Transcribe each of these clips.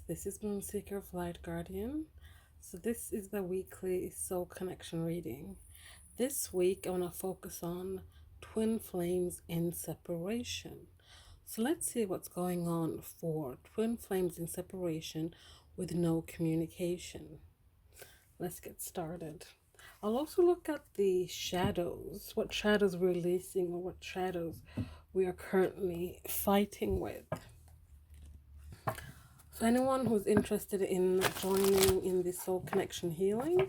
This is Moonseeker of Light Guardian. So this is the weekly soul connection reading. This week I want to focus on twin flames in separation. So let's see what's going on for twin flames in separation with no communication. Let's get started. I'll also look at the shadows, what shadows we're releasing or what shadows we are currently fighting with. For anyone who's interested in joining in the soul connection healing,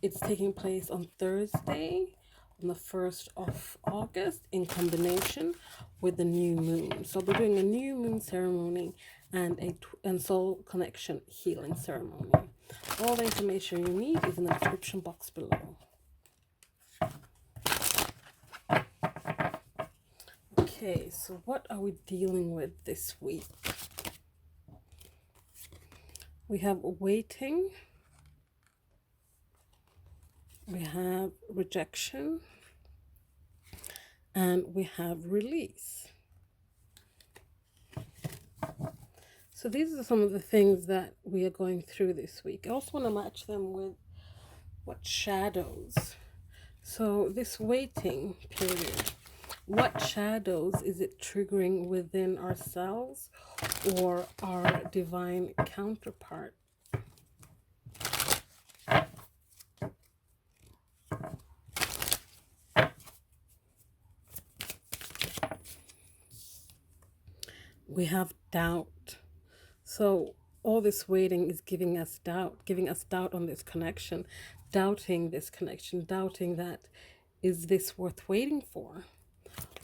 it's taking place on Thursday, on the 1st of August, in combination with the new moon. So we're doing a new moon ceremony and soul connection healing ceremony. All the information you need is in the description box below. Okay, so what are we dealing with this week? We have waiting, we have rejection, and we have release. So these are some of the things that we are going through this week. I also want to match them with what shadows. So this waiting period, what shadows is it triggering within ourselves or our divine counterpart? We have doubt. So all this waiting is giving us doubt on this connection, doubting this connection, doubting that, is this worth waiting for?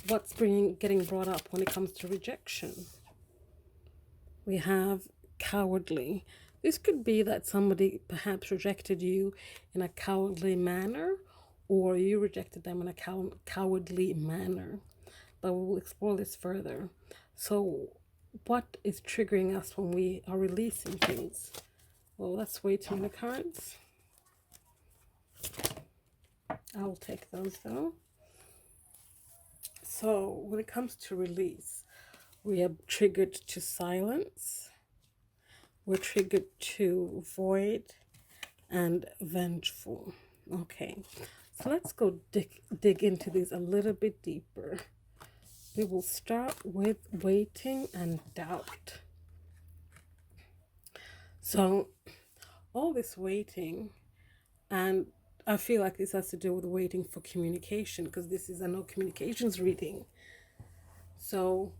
What's getting brought up when it comes to rejection? We have cowardly. This could be that somebody perhaps rejected you in a cowardly manner, or you rejected them in a cowardly manner. But we will explore this further. So what is triggering us when we are releasing things? Well, let's wait in the cards. I'll take those though. So when it comes to release, we are triggered to silence, we're triggered to void, and vengeful. Okay, so let's go dig into these a little bit deeper. We will start with waiting and doubt. So all this waiting, and I feel like this has to do with waiting for communication, because this is a no communications reading. So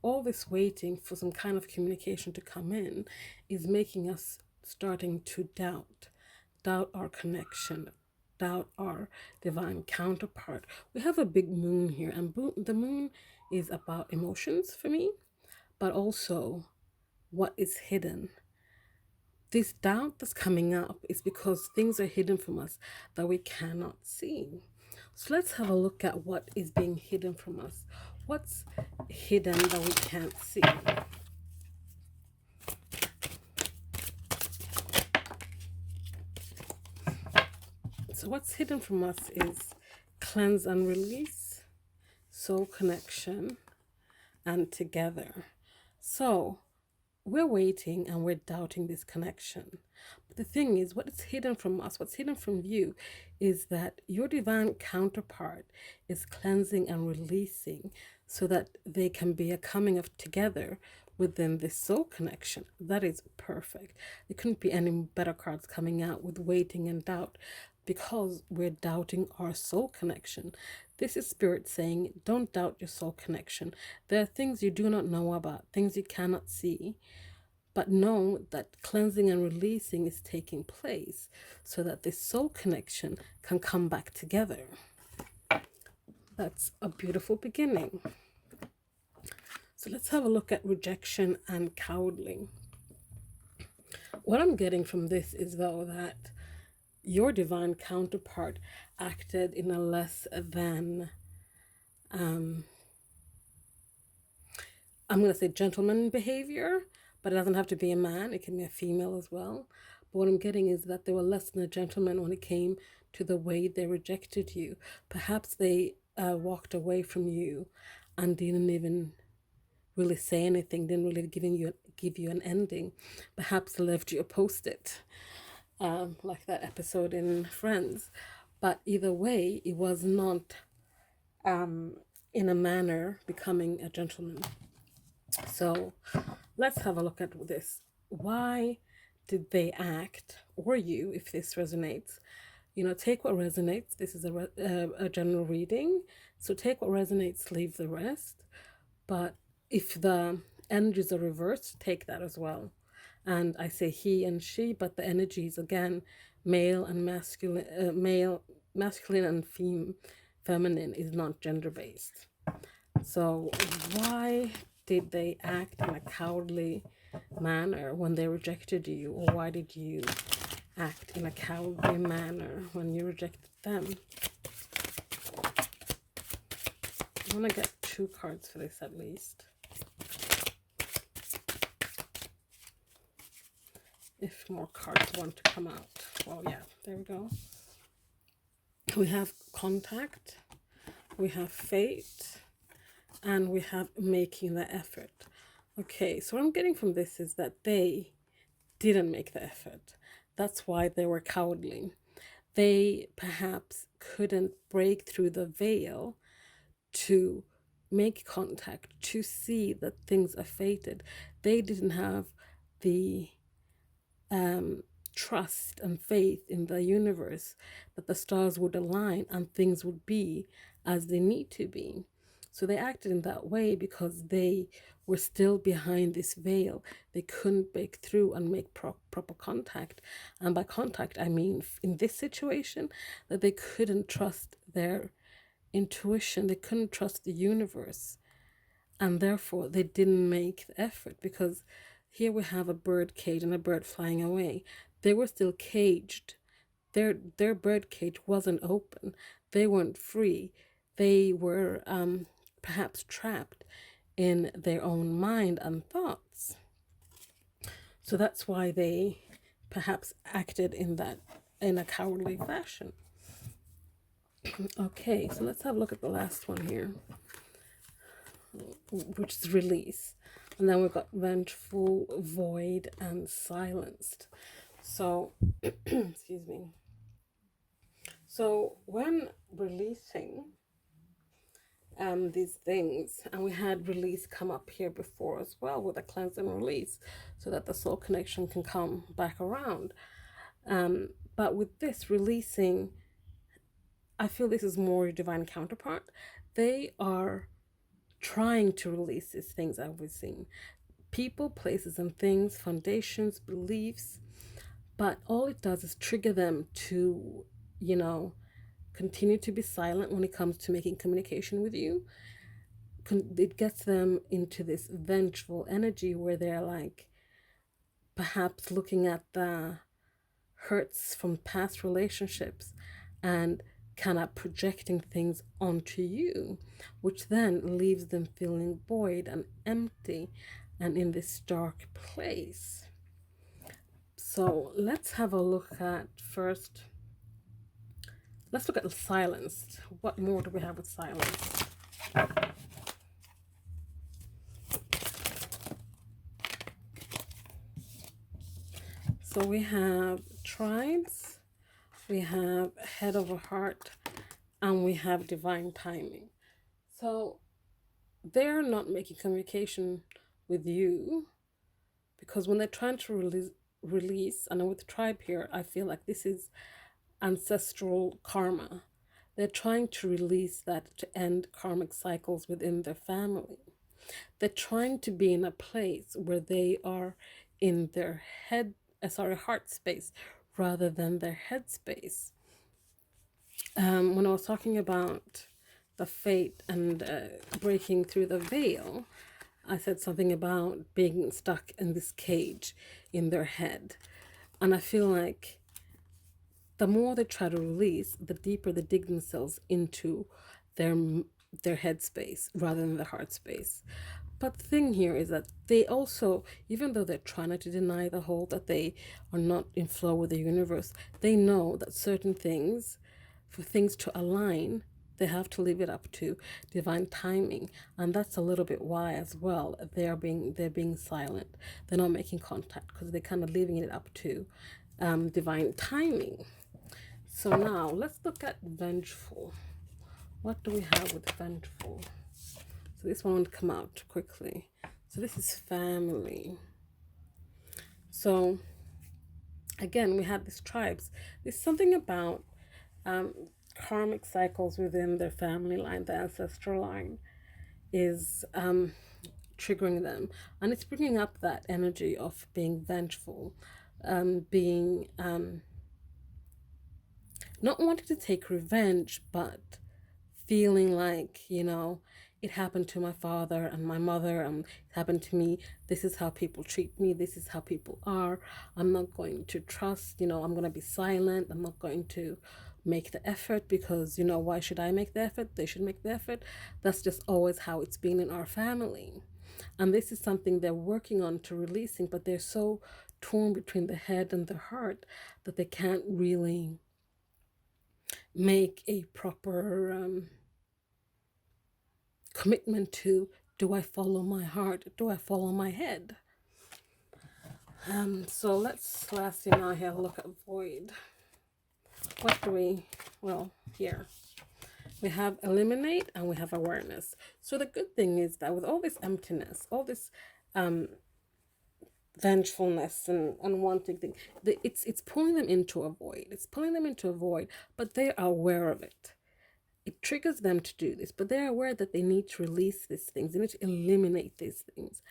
all this waiting for some kind of communication to come in is making us starting to doubt our connection, doubt our divine counterpart. We have a big moon here, and the moon is about emotions for me, but also what is hidden. This doubt that's coming up is because things are hidden from us that we cannot see. So let's have a look at what is being hidden from us. What's hidden that we can't see? So what's hidden from us is cleanse and release, soul connection, and together. So we're waiting and we're doubting this connection. But the thing is, what is hidden from us, what's hidden from you, is that your divine counterpart is cleansing and releasing so that they can be a coming of together within this soul connection. That is perfect. There couldn't be any better cards coming out with waiting and doubt, because we're doubting our soul connection. This is Spirit saying, don't doubt your soul connection. There are things you do not know about, things you cannot see, but know that cleansing and releasing is taking place so that this soul connection can come back together. That's a beautiful beginning. So let's have a look at rejection and cowardly. What I'm getting from this is, though, that your divine counterpart acted in a less than, I'm going to say gentleman behavior, but it doesn't have to be a man. It can be a female as well. But what I'm getting is that they were less than a gentleman when it came to the way they rejected you. Perhaps they walked away from you and didn't even really say anything, didn't really give you an ending, perhaps left you a post-it, like that episode in Friends. But either way, it was not in a manner becoming a gentleman. So let's have a look at this. Why did they act, or you, if this resonates? Take what resonates. This is a general reading. So take what resonates, leave the rest. But if the energies are reversed, take that as well. And I say he and she, but the energies, again, male and masculine, masculine and feminine is not gender-based. So why did they act in a cowardly manner when they rejected you? Or why did you act in a cowardly manner when you rejected them? I want to get 2 cards for this at least. If more cards want to come out. Well, yeah, there we go. We have contact, we have fate, and we have making the effort. Okay, so what I'm getting from this is that they didn't make the effort. That's why they were cowardly. They perhaps couldn't break through the veil to make contact, to see that things are fated. They didn't have the trust and faith in the universe that the stars would align and things would be as they need to be. So they acted in that way because they were still behind this veil. They couldn't break through and make proper contact. And by contact, I mean in this situation that they couldn't trust their intuition. They couldn't trust the universe. And therefore, they didn't make the effort, because here we have a bird cage and a bird flying away. They were still caged. Their bird cage wasn't open. They weren't free. They were perhaps trapped in their own mind and thoughts. So that's why they perhaps acted in a cowardly fashion. Okay, so let's have a look at the last one here, which is release. And then we've got vengeful, void, and silenced. So, excuse me. So when releasing these things, and we had release come up here before as well with a cleanse and release, so that the soul connection can come back around. But with this releasing, I feel this is more your divine counterpart. They are trying to release these things that we've seen. People, places, and things, foundations, beliefs. But all it does is trigger them to, continue to be silent when it comes to making communication with you. It gets them into this vengeful energy where they're like perhaps looking at the hurts from past relationships and kind of projecting things onto you, which then leaves them feeling void and empty and in this dark place. So let's have a look at first. Let's look at silence. What more do we have with silence? So we have tribes, we have head of a heart, and we have divine timing. So they're not making communication with you because when they're trying to release, and with the tribe here, I feel like this is ancestral karma. They're trying to release that to end karmic cycles within their family. They're trying to be in a place where they are in their heart space rather than their head space. When I was talking about the fate and breaking through the veil, I said something about being stuck in this cage in their head. And I feel like the more they try to release, the deeper they dig themselves into their head space rather than their heart space. But the thing here is that they also, even though they're trying to deny the whole that they are not in flow with the universe, they know that certain things, for things to align, they have to leave it up to divine timing, and that's a little bit why as well they're being silent. They're not making contact because they're kind of leaving it up to divine timing. So now let's look at vengeful. What do we have with vengeful? So this one would come out quickly. So this is family. So again, we have these tribes. There's something about karmic cycles within their family line, the ancestral line, is triggering them, and it's bringing up that energy of being vengeful, being not wanting to take revenge, but feeling like, it happened to my father and my mother, and it happened to me. This is how people treat me. This is how people are. I'm not going to trust, I'm going to be silent. I'm not going to make the effort because, why should I make the effort? They should make the effort. That's just always how it's been in our family. And this is something they're working on to releasing, but they're so torn between the head and the heart that they can't really make a proper commitment to, do I follow my heart? Do I follow my head? So let's lastly now here look at void. What do we, here we have eliminate and we have awareness. So the good thing is that with all this emptiness, all this vengefulness and unwanting thing, it's pulling them into a void. It's pulling them into a void, but they are aware of it. It triggers them to do this, but they're aware that they need to release these things. They need to eliminate these things.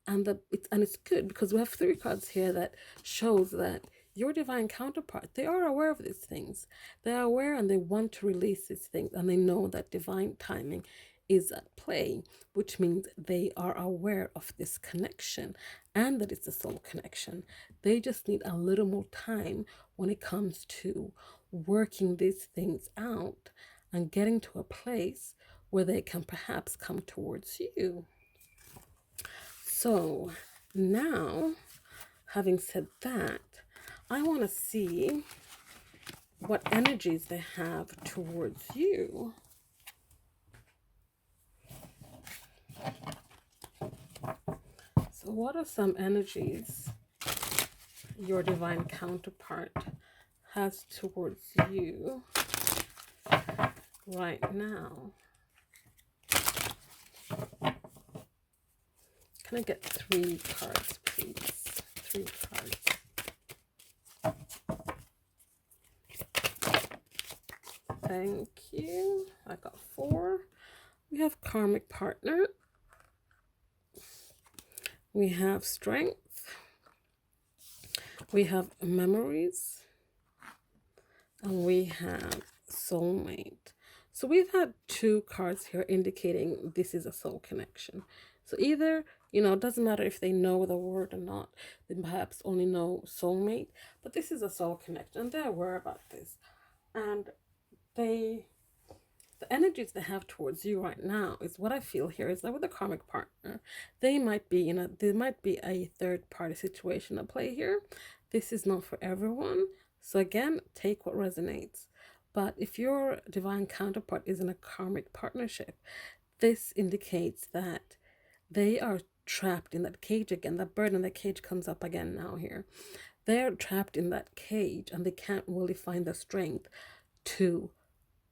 And it's good because we have 3 cards here that shows that your divine counterpart, they are aware of these things. They are aware and they want to release these things, and they know that divine timing is at play, which means they are aware of this connection and that it's a soul connection. They just need a little more time when it comes to working these things out and getting to a place where they can perhaps come towards you. So now, having said that, I want to see what energies they have towards you. So what are some energies your divine counterpart has towards you right now? Can I get 3 cards, please? 3 cards. Thank you. I got 4. We have karmic partner. We have strength. We have memories. And we have soulmate. So we've had 2 cards here indicating this is a soul connection. So either, it doesn't matter if they know the word or not. They perhaps only know soulmate. But this is a soul connection. They're aware about this. And the energies they have towards you right now is what I feel here is that with a karmic partner, they might be, there might be a third party situation at play here. This is not for everyone. So again, take what resonates. But if your divine counterpart is in a karmic partnership, this indicates that they are trapped in that cage again. That bird in the cage comes up again now here. They're trapped in that cage and they can't really find the strength to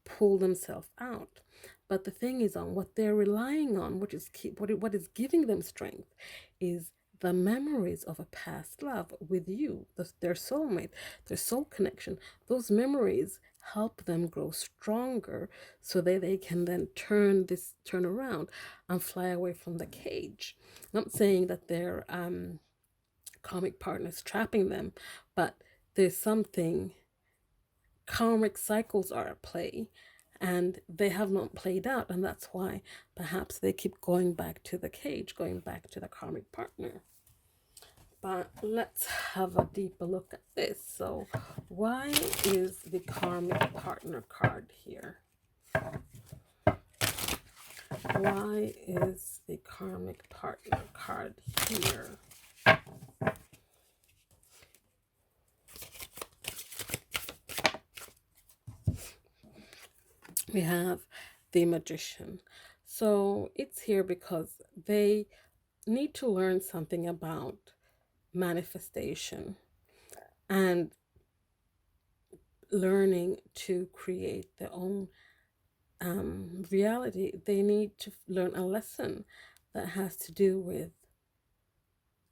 pull themselves out. But the thing is, on what they're relying on, which is what is giving them strength, is the memories of a past love with you, their soulmate, their soul connection. Those memories help them grow stronger so that they can then turn around and fly away from the cage. I'm not saying that their karmic partners trapping them, but there's something. Karmic cycles are at play and they have not played out, and that's why perhaps they keep going back to the cage, going back to the karmic partner. But let's have a deeper look at this. So why is the karmic partner card here? Why is the karmic partner card here? we have the magician. So it's here because they need to learn something about manifestation and learning to create their own reality. They need to learn a lesson that has to do with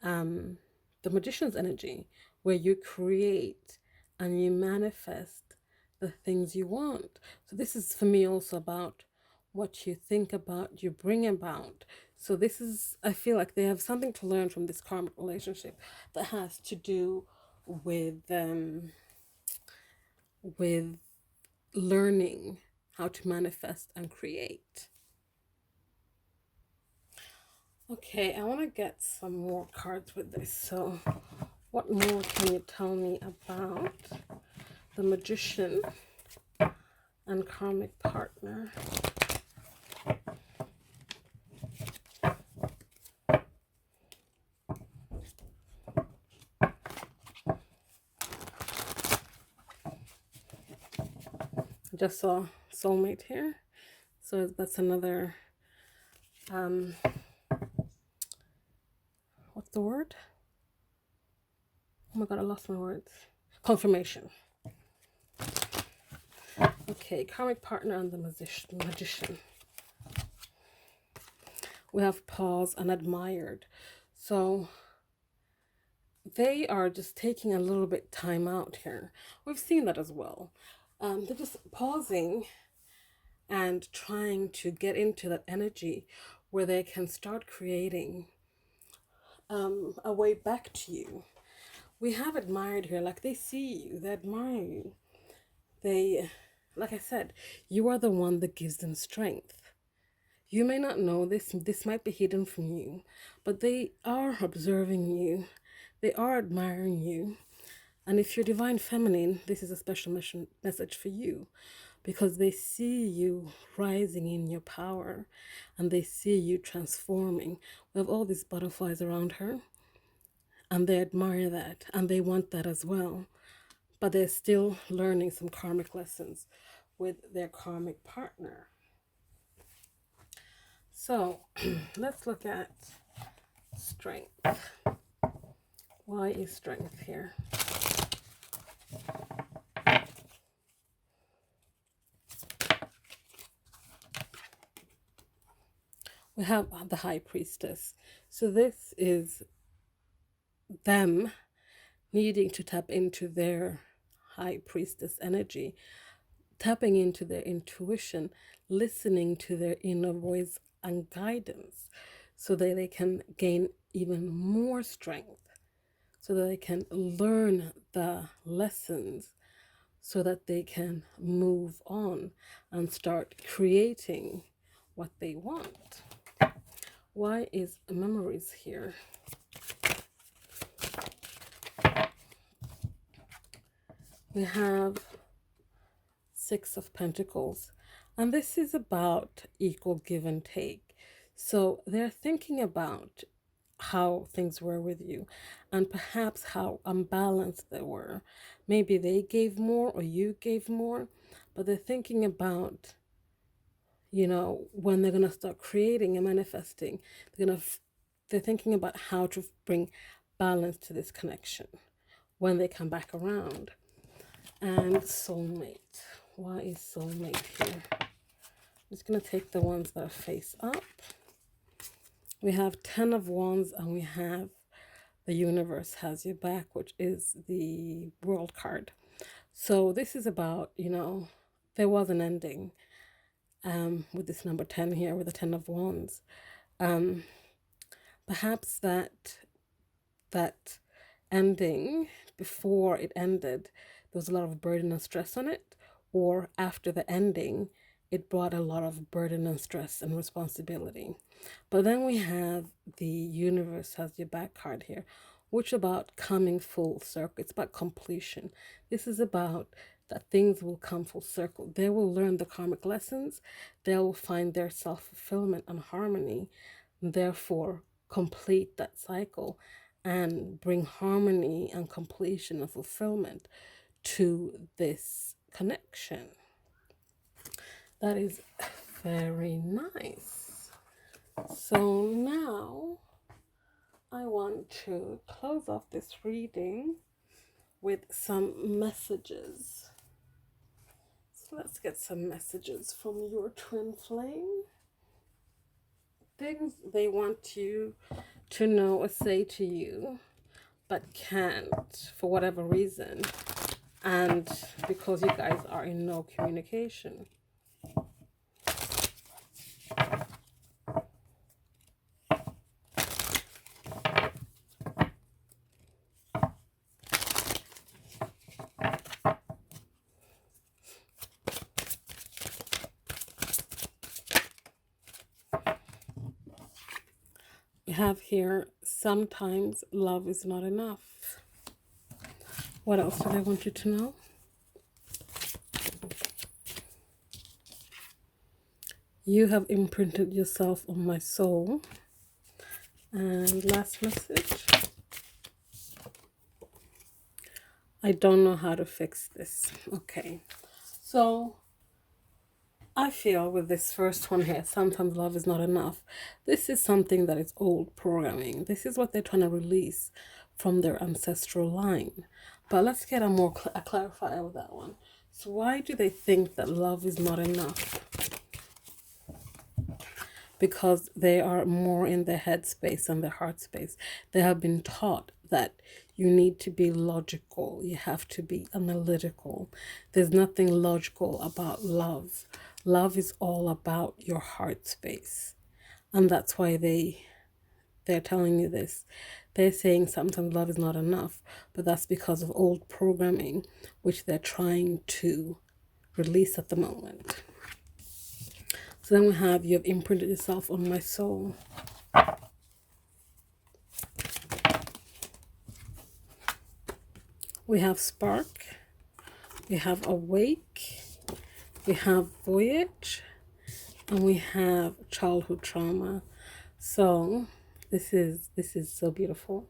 the magician's energy, where you create and you manifest the things you want. So this is for me also about what you think about, you bring about. So this is, I feel like they have something to learn from this karmic relationship that has to do with learning how to manifest and create. Okay, I want to get some more cards with this. So what more can you tell me about the magician and karmic partner? Just saw soulmate here. So that's another, what's the word? Oh my God, I lost my words. Confirmation. Okay, karmic partner and the magician. We have paused and admired. So they are just taking a little bit time out here. We've seen that as well. They're just pausing and trying to get into that energy where they can start creating a way back to you. We have admired here, like they see you, they admire you. They, like I said, you are the one that gives them strength. You may not know this might be hidden from you, but they are observing you, they are admiring you. And if you're divine feminine, this is a special message for you, because they see you rising in your power and they see you transforming. We have all these butterflies around her and they admire that and they want that as well. But they're still learning some karmic lessons with their karmic partner. So let's look at strength. Why is strength here? We have the high priestess. So this is them needing to tap into their high priestess energy, tapping into their intuition, listening to their inner voice and guidance so that they can gain even more strength, so that they can learn the lessons, so that they can move on and start creating what they want. Why is memories here? We have Six of Pentacles, and this is about equal give and take. So they're thinking about how things were with you and perhaps how unbalanced they were. Maybe they gave more or you gave more, but they're thinking about, when they're going to start creating and manifesting, they're thinking about how to bring balance to this connection when they come back around. And soulmate. Why is soulmate here? I'm just going to take the ones that are face up. We have 10 of Wands and we have the universe has your back, which is the world card. So this is about, there was an ending with this number 10 here, with the 10 of Wands. Perhaps that ending, before it ended, there was a lot of burden and stress on it, or after the ending, it brought a lot of burden and stress and responsibility. But then we have the universe has your back card here, which is about coming full circle. It's about completion. This is about that things will come full circle. They will learn the karmic lessons. They will find their self-fulfillment and harmony, therefore complete that cycle and bring harmony and completion and fulfillment to this connection. That is very nice. So now I want to close off this reading with some messages. So let's get some messages from your twin flame. Things they want you to know or say to you, but can't for whatever reason. And because you guys are in no communication. We have here, sometimes love is not enough. What else do they want you to know? You have imprinted yourself on my soul. And last message. I don't know how to fix this. Okay. So I feel with this first one here, sometimes love is not enough. This is something that is old programming. This is what they're trying to release from their ancestral line. But let's get a clarifier with that one. So why do they think that love is not enough? Because they are more in their head space and their heart space. They have been taught that you need to be logical. You have to be analytical. There's nothing logical about love. Love is all about your heart space. And that's why they're telling you this. They're saying sometimes love is not enough, but that's because of old programming, which they're trying to release at the moment. So then we have, you have imprinted yourself on my soul. We have spark. We have awake. We have voyage. And we have childhood trauma. So this is so beautiful.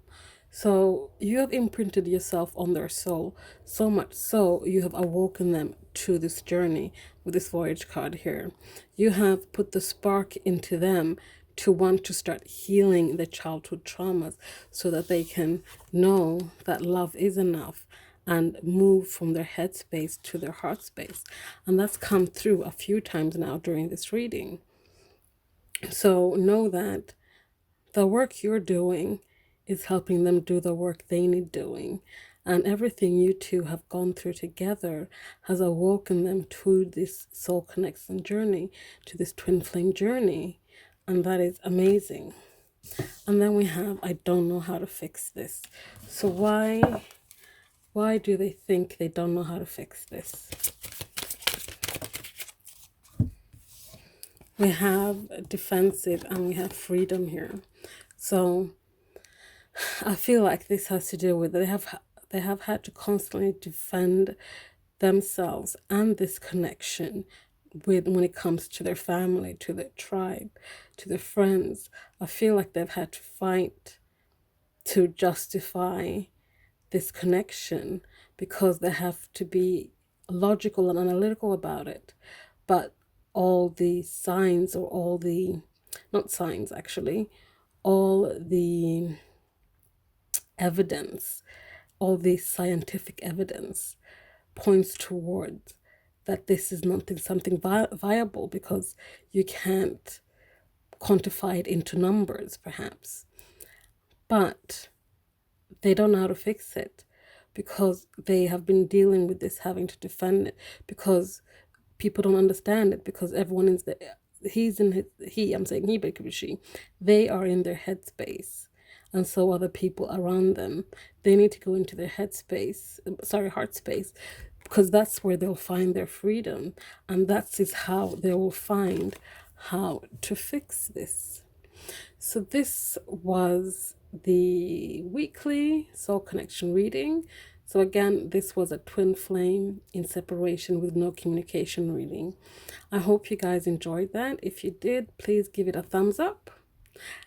So you have imprinted yourself on their soul, so much so you have awoken them to this journey with this voyage card here. You have put the spark into them to want to start healing the childhood traumas so that they can know that love is enough and move from their head space to their heart space. And that's come through a few times now during this reading. So know that the work you're doing is helping them do the work they need doing. And everything you two have gone through together has awoken them to this soul connection journey, to this twin flame journey. And that is amazing. And then we have, I don't know how to fix this. So why do they think they don't know how to fix this? We have defensive and we have freedom here. So I feel like this has to do with they have had to constantly defend themselves and this connection with when it comes to their family, to their tribe, to their friends. I feel like they've had to fight to justify this connection because they have to be logical and analytical about it. But all the signs, or all the, not signs actually, all the evidence, all the scientific evidence points towards that this is not something viable, because you can't quantify it into numbers perhaps. But they don't know how to fix it because they have been dealing with this, having to defend it, because people don't understand it, because everyone is I'm saying he, but it could be she, they are in their headspace. And so other people around them, they need to go into their heart space, because that's where they'll find their freedom. And that is how they will find how to fix this. So this was the weekly soul connection reading. So again, this was a twin flame in separation with no communication reading. I hope you guys enjoyed that. If you did, please give it a thumbs up.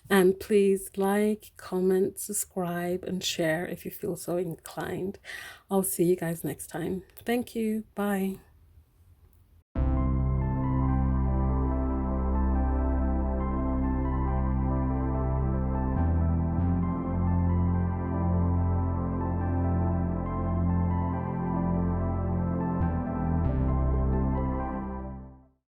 And please like, comment, subscribe, and share if you feel so inclined. I'll see you guys next time. Thank you. Bye.